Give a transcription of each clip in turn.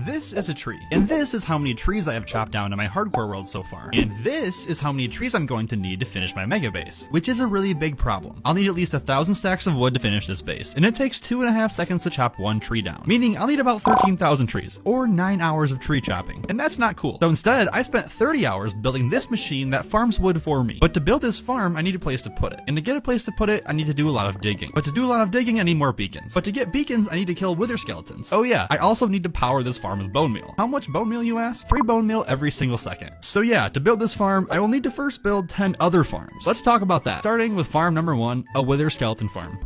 This is a tree, and this is how many trees I have chopped down in my hardcore world so far, and this is how many trees I'm going to need to finish my mega base, which is a really big problem. I'll need at least 1,000 stacks of wood to finish this base, and it takes 2.5 seconds to chop one tree down, meaning I'll need about 13,000 trees, or 9 hours of tree chopping, and that's not cool. So instead, I spent 30 hours building this machine that farms wood for me. But to build this farm, I need a place to put it, and to get a place to put it, I need to do a lot of digging. But to do a lot of digging, I need more beacons. But to get beacons, I need to kill wither skeletons. Oh yeah, I also need to power this farm with bone meal. How much bone meal, you ask? 3 bone meal every single second. So yeah, to build this farm, I will need to first build 10 other farms. Let's talk about that, starting with farm number 1, a wither skeleton farm.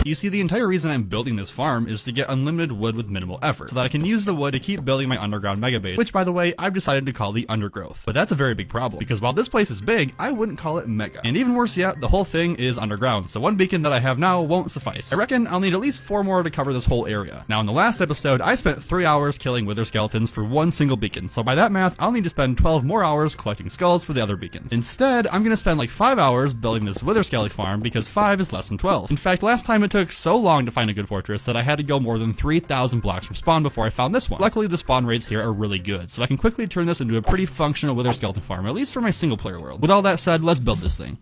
You see, the entire reason I'm building this farm is to get unlimited wood with minimal effort, so that I can use the wood to keep building my underground mega base, which by the way, I've decided to call the undergrowth. But that's a very big problem, because while this place is big, I wouldn't call it mega. And even worse yet, the whole thing is underground, so one beacon that I have now won't suffice. I reckon I'll need at least 4 more to cover this whole area. Now in the last episode, I spent 3 hours killing wither skeletons for one single beacon, so by that math, I'll need to spend 12 more hours collecting skulls for the other beacons. Instead, I'm gonna spend like 5 hours building this wither skeleton farm, because 5 is less than 12. In fact, last time it took so long to find a good fortress that I had to go more than 3,000 blocks from spawn before I found this one. Luckily, the spawn rates here are really good, so I can quickly turn this into a pretty functional wither skeleton farm, at least for my single player world. With all that said, let's build this thing.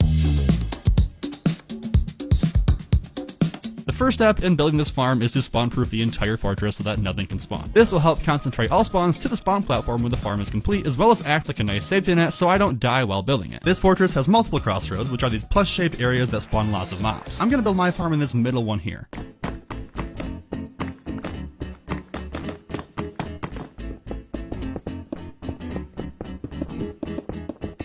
The first step in building this farm is to spawn-proof the entire fortress so that nothing can spawn. This will help concentrate all spawns to the spawn platform when the farm is complete, as well as act like a nice safety net so I don't die while building it. This fortress has multiple crossroads, which are these plus-shaped areas that spawn lots of mobs. I'm gonna build my farm in this middle one here.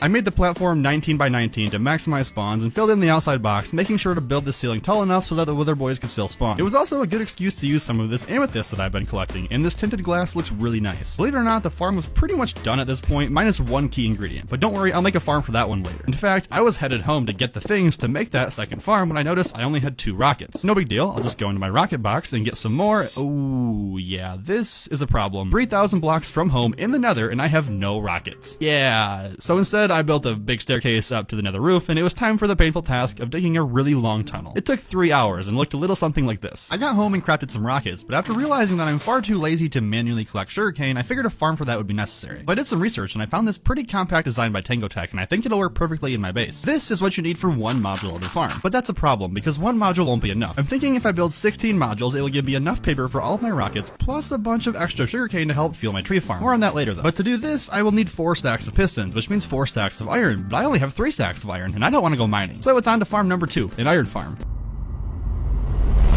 I made the platform 19 by 19 to maximize spawns and filled in the outside box, making sure to build the ceiling tall enough so that the wither boys could still spawn. It was also a good excuse to use some of this amethyst that I've been collecting, and this tinted glass looks really nice. Believe it or not, the farm was pretty much done at this point, minus one key ingredient, but don't worry, I'll make a farm for that one later. In fact, I was headed home to get the things to make that second farm when I noticed I only had 2 rockets. No big deal, I'll just go into my rocket box and get some more. Oh yeah, this is a problem. 3,000 blocks from home in the nether, and I have no rockets. Yeah, so instead I built a big staircase up to the nether roof, and it was time for the painful task of digging a really long tunnel. It took 3 hours and looked a little something like this. I got home and crafted some rockets, but after realizing that I'm far too lazy to manually collect sugarcane, I figured a farm for that would be necessary. So I did some research and I found this pretty compact design by Tango Tech, and I think it'll work perfectly in my base. This is what you need for one module of the farm, but that's a problem because one module won't be enough. I'm thinking if I build 16 modules, it will give me enough paper for all of my rockets, plus a bunch of extra sugarcane to help fuel my tree farm. More on that later though. But to do this, I will need 4 stacks of pistons, which means 4 stacks of iron, but I only have 3 stacks of iron, and I don't want to go mining. So it's on to farm number 2, an iron farm.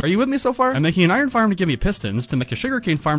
Are you with me so far? I'm making an iron farm to give me pistons, to make a sugarcane farm